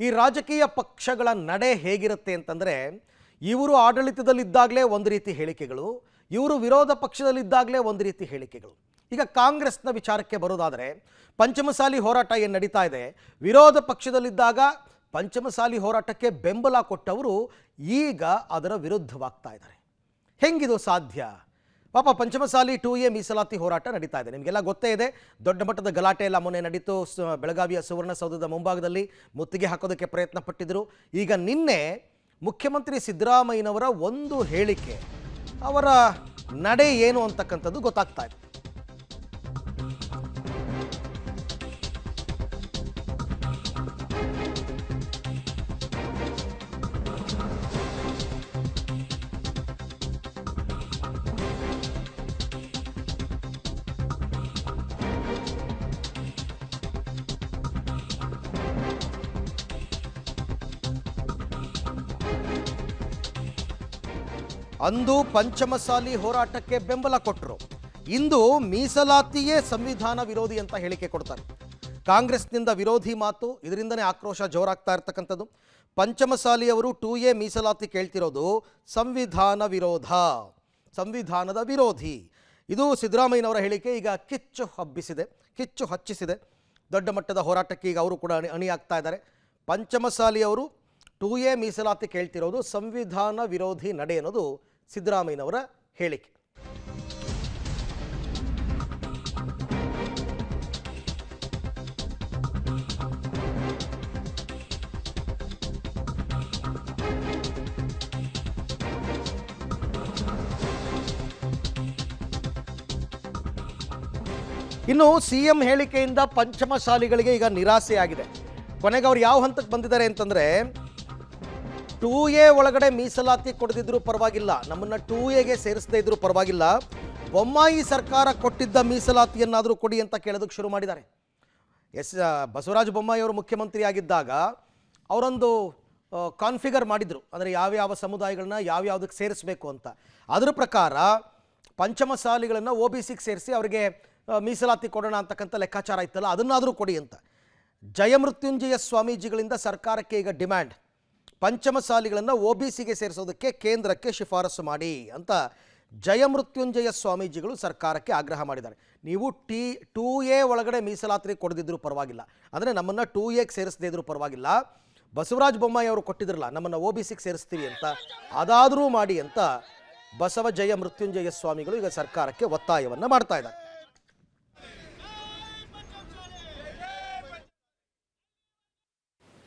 ಈ ರಾಜಕೀಯ ಪಕ್ಷಗಳ ನಡೆ ಹೇಗಿರುತ್ತೆ ಅಂತಂದರೆ, ಇವರು ಆಡಳಿತದಲ್ಲಿದ್ದಾಗಲೇ ಒಂದು ರೀತಿ ಹೇಳಿಕೆಗಳು, ಇವರು ವಿರೋಧ ಪಕ್ಷದಲ್ಲಿದ್ದಾಗಲೇ ಒಂದು ರೀತಿ ಹೇಳಿಕೆಗಳು. ಈಗ ಕಾಂಗ್ರೆಸ್ನ ವಿಚಾರಕ್ಕೆ ಬರೋದಾದರೆ, ಪಂಚಮಸಾಲಿ ಹೋರಾಟ ಏನು ನಡೀತಾ ಇದೆ, ವಿರೋಧ ಪಕ್ಷದಲ್ಲಿದ್ದಾಗ ಪಂಚಮಸಾಲಿ ಹೋರಾಟಕ್ಕೆ ಬೆಂಬಲ ಕೊಟ್ಟವರು ಈಗ ಅದರ ವಿರುದ್ಧವಾಗ್ತಾ ಇದ್ದಾರೆ. ಹೆಂಗಿದು ಸಾಧ್ಯ? ಪಾಪ ಪಂಚಮಸಾಲಿ 2A ಮೀಸಲಾತಿ ಹೋರಾಟ ನಡೀತಾ ಇದೆ. ನಿಮಗೆಲ್ಲ ಗೊತ್ತೇ ಇದೆ, ದೊಡ್ಡ ಮಟ್ಟದ ಗಲಾಟೆ ಎಲ್ಲ ಮೊನ್ನೆ ನಡೀತು. ಬೆಳಗಾವಿಯ ಸುವರ್ಣಸೌಧದ ಮುಂಭಾಗದಲ್ಲಿ ಮುತ್ತಿಗೆ ಹಾಕೋದಕ್ಕೆ ಪ್ರಯತ್ನ ಪಟ್ಟಿದ್ದರು. ಈಗ ನಿನ್ನೆ ಮುಖ್ಯಮಂತ್ರಿ ಸಿದ್ದರಾಮಯ್ಯನವರ ಒಂದು ಹೇಳಿಕೆ, ಅವರ ನಡೆ ಏನು ಅಂತಕ್ಕಂಥದ್ದು ಗೊತ್ತಾಗ್ತಾ ಇದೆ. ಅಂದು ಪಂಚಮಸಾಲಿ ಹೋರಾಟಕ್ಕೆ ಬೆಂಬಲ ಕೊಟ್ಟರು, ಇಂದು ಮೀಸಲಾತಿಯೇ ಸಂವಿಧಾನ ವಿರೋಧಿ ಅಂತ ಹೇಳಿಕೆ ಕೊಡ್ತಾರೆ. ಕಾಂಗ್ರೆಸ್ನಿಂದ ವಿರೋಧಿ ಮಾತು, ಇದರಿಂದನೇ ಆಕ್ರೋಶ ಜೋರಾಗ್ತಾ ಇರ್ತಕ್ಕಂಥದ್ದು. ಪಂಚಮಸಾಲಿ ಅವರು 2A ಮೀಸಲಾತಿ ಕೇಳ್ತಿರೋದು ಸಂವಿಧಾನ ವಿರೋಧ, ಸಂವಿಧಾನದ ವಿರೋಧಿ. ಇದು ಸಿದ್ದರಾಮಯ್ಯನವರ ಹೇಳಿಕೆ ಈಗ ಕಿಚ್ಚು ಹಚ್ಚಿಸಿದೆ. ದೊಡ್ಡ ಮಟ್ಟದ ಹೋರಾಟಕ್ಕೆ ಈಗ ಅವರು ಕೂಡ ಅಣಿಯಾಗ್ತಾ ಇದ್ದಾರೆ. ಪಂಚಮಸಾಲಿ ಅವರು 2A ಮೀಸಲಾತಿ ಕೇಳ್ತಿರೋದು ಸಂವಿಧಾನ ವಿರೋಧಿ ನಡೆ ಅನ್ನೋದು ಸಿದ್ದರಾಮಯ್ಯನವರ ಹೇಳಿಕೆ. ಇನ್ನು CM ಹೇಳಿಕೆಯಿಂದ ಪಂಚಮಸಾಲಿಗಳಿಗೆ ಈಗ ನಿರಾಸೆಯಾಗಿದೆ. ಕೊನೆಗೆ ಅವ್ರು ಯಾವ ಹಂತಕ್ಕೆ ಬಂದಿದ್ದಾರೆ ಅಂತಂದರೆ, 2A ಒಳಗಡೆ ಮೀಸಲಾತಿ ಕೊಡದಿದ್ರೂ ಪರವಾಗಿಲ್ಲ, ನಮ್ಮನ್ನು 2Aಗೆ ಸೇರಿಸದೇ ಇದ್ರೂ ಪರವಾಗಿಲ್ಲ, ಬೊಮ್ಮಾಯಿ ಸರ್ಕಾರ ಕೊಟ್ಟಿದ್ದ ಮೀಸಲಾತಿಯನ್ನಾದರೂ ಕೊಡಿ ಅಂತ ಕೇಳೋದಕ್ಕೆ ಶುರು ಮಾಡಿದ್ದಾರೆ. ಬಸವರಾಜ ಬೊಮ್ಮಾಯಿ ಅವರು ಮುಖ್ಯಮಂತ್ರಿ ಆಗಿದ್ದಾಗ ಅವರೊಂದು ಕಾನ್ಫಿಗರ್ ಮಾಡಿದರು, ಅಂದರೆ ಯಾವ್ಯಾವ ಸಮುದಾಯಗಳನ್ನ ಯಾವ್ಯಾವುದಕ್ಕೆ ಸೇರಿಸಬೇಕು ಅಂತ. ಅದರ ಪ್ರಕಾರ ಪಂಚಮಸಾಲಿಗಳನ್ನು OBCಗೆ ಸೇರಿಸಿ ಅವರಿಗೆ ಮೀಸಲಾತಿ ಕೊಡೋಣ ಅಂತಕ್ಕಂಥ ಲೆಕ್ಕಾಚಾರ ಇತ್ತಲ್ಲ, ಅದನ್ನಾದರೂ ಕೊಡಿ ಅಂತ. ಜಯಮೃತ್ಯುಂಜಯ ಸ್ವಾಮೀಜಿಗಳಿಂದ ಸರ್ಕಾರಕ್ಕೆ ಈಗ ಡಿಮ್ಯಾಂಡ್, ಪಂಚಮಸಾಲಿಗಳನ್ನು OBCಗೆ ಸೇರಿಸೋದಕ್ಕೆ ಕೇಂದ್ರಕ್ಕೆ ಶಿಫಾರಸು ಮಾಡಿ ಅಂತ ಜಯಮೃತ್ಯುಂಜಯ ಸ್ವಾಮೀಜಿಗಳು ಸರ್ಕಾರಕ್ಕೆ ಆಗ್ರಹ ಮಾಡಿದ್ದಾರೆ. ನೀವು 2A ಒಳಗಡೆ ಮೀಸಲಾತಿ ಕೊಡದಿದ್ರೂ ಪರವಾಗಿಲ್ಲ, ಅಂದರೆ ನಮ್ಮನ್ನು 2Aಗೆ ಸೇರಿಸದೇ ಇದ್ರೂ ಪರವಾಗಿಲ್ಲ, ಬಸವರಾಜ ಬೊಮ್ಮಾಯಿ ಅವರು ಕೊಟ್ಟಿದ್ರಲ್ಲ ನಮ್ಮನ್ನು OBCಗೆ ಸೇರಿಸ್ತೀವಿ ಅಂತ, ಅದಾದರೂ ಮಾಡಿ ಅಂತ ಬಸವ ಜಯ ಮೃತ್ಯುಂಜಯ ಸ್ವಾಮಿಗಳು ಈಗ ಸರ್ಕಾರಕ್ಕೆ ಒತ್ತಾಯವನ್ನು ಮಾಡ್ತಾ ಇದ್ದಾರೆ.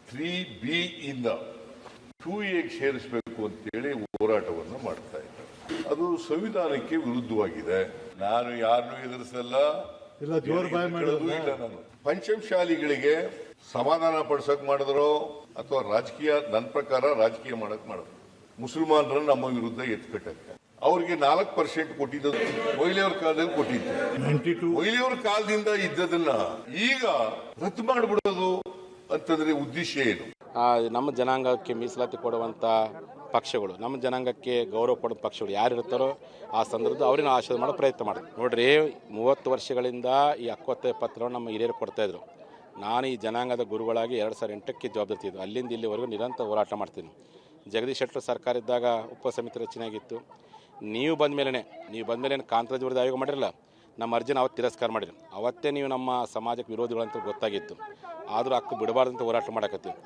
3B ಇಂದ 2Aಗೆ ಸೇರಿಸಬೇಕು ಅಂತೇಳಿ ಹೋರಾಟವನ್ನು ಮಾಡ್ತಾ ಇದ್ದಾರೆ. ಅದು ಸಂವಿಧಾನಕ್ಕೆ ವಿರುದ್ಧವಾಗಿದೆ. ನಾನು ಯಾರನ್ನೂ ಎದುರಿಸಲ್ಲ, ನಾನು ಪಂಚಮಶಾಲಿಗಳಿಗೆ ಸಮಾಧಾನ ಪಡಿಸಕ್ ಮಾಡಿದ್ರು ಅಥವಾ ರಾಜಕೀಯ, ನನ್ನ ಪ್ರಕಾರ ರಾಜಕೀಯ ಮಾಡಿದ್ರು. ಮುಸಲ್ಮಾನರನ್ನ ನಮ್ಮ ವಿರುದ್ಧ ಎತ್ಕಟ್ಟಕ್ಕೆ ಅವ್ರಿಗೆ 4% ಕೊಟ್ಟಿದ್ದು ಮೊಯ್ಲಿಯವ್ರ ಕಾಲದಲ್ಲಿ ಕೊಟ್ಟಿದ್ದು. ಮೊಯ್ಲಿಯವ್ರ ಕಾಲದಿಂದ ಇದ್ದದನ್ನ ಈಗ ರದ್ದು ಮಾಡಿಬಿಡೋದು ಅಂತಂದ್ರೆ ಉದ್ದೇಶ ಏನು? ನಮ್ಮ ಜನಾಂಗಕ್ಕೆ ಮೀಸಲಾತಿ ಕೊಡುವಂಥ ಪಕ್ಷಗಳು, ನಮ್ಮ ಜನಾಂಗಕ್ಕೆ ಗೌರವ ಕೊಡುವ ಪಕ್ಷಗಳು ಯಾರಿರ್ತಾರೋ ಆ ಸಂದರ್ಭದ ಅವ್ರನ್ನ ಆಶೀರ್ವಾದ ಮಾಡೋ ಪ್ರಯತ್ನ ಮಾಡಿದ್ರು. ನೋಡ್ರಿ, 30 ವರ್ಷಗಳಿಂದ ಈ ಹಕ್ಕೊತ್ತಾಯ ಪತ್ರವನ್ನು ನಮ್ಮ ಹಿರಿಯರು ಕೊಡ್ತಾಯಿದ್ರು. ನಾನು ಈ ಜನಾಂಗದ ಗುರುಗಳಾಗಿ 2008ಕ್ಕೆ ಜವಾಬ್ದಾರಿ ಇದ್ದು, ಅಲ್ಲಿಂದ ಇಲ್ಲಿವರೆಗೂ ನಿರಂತರ ಹೋರಾಟ ಮಾಡ್ತೀನಿ. ಜಗದೀಶ್ ಶೆಟ್ಟರ್ ಸರ್ಕಾರ ಇದ್ದಾಗ ಉಪಸಮಿತಿ ರಚನೆ ಆಗಿತ್ತು. ನೀವು ಬಂದ ಮೇಲೆ ಕಾಂತರಾಜ್ ವಿರುದ್ಧ ಆಯೋಗ ಮಾಡಿರಲ್ಲ, ನಮ್ಮ ಅರ್ಜಿನ ಅವತ್ತು ತಿರಸ್ಕಾರ ಮಾಡಿರಿ. ಅವತ್ತೇ ನೀವು ನಮ್ಮ ಸಮಾಜಕ್ಕೆ ವಿರೋಧಿಗಳಂತ ಗೊತ್ತಾಗಿತ್ತು. ಆದರೂ ಹಕ್ಕು ಬಿಡಬಾರ್ದಂತ ಹೋರಾಟ ಮಾಡಕತ್ತೀವಿ.